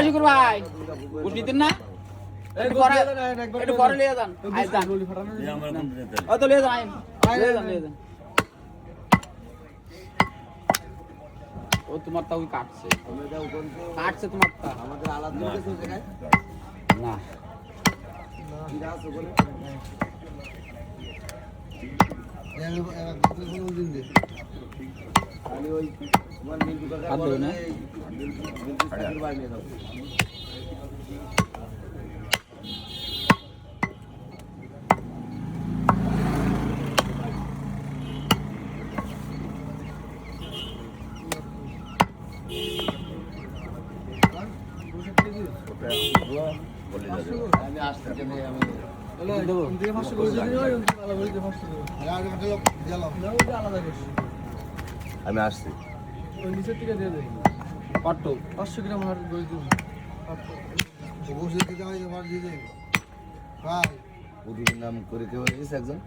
শুকুর ভাই উঠিতেন না একটু পরে লিয়ে যান তো লিয়ে যান ও তোমার তা ওই কাটছে তোমার তা আমাদের আলাদা না আমি আসছি ওই নিচের থেকে দিয়ে দেয় কত 500 গ্রাম হার দই দিন নাম করে কেউ একজন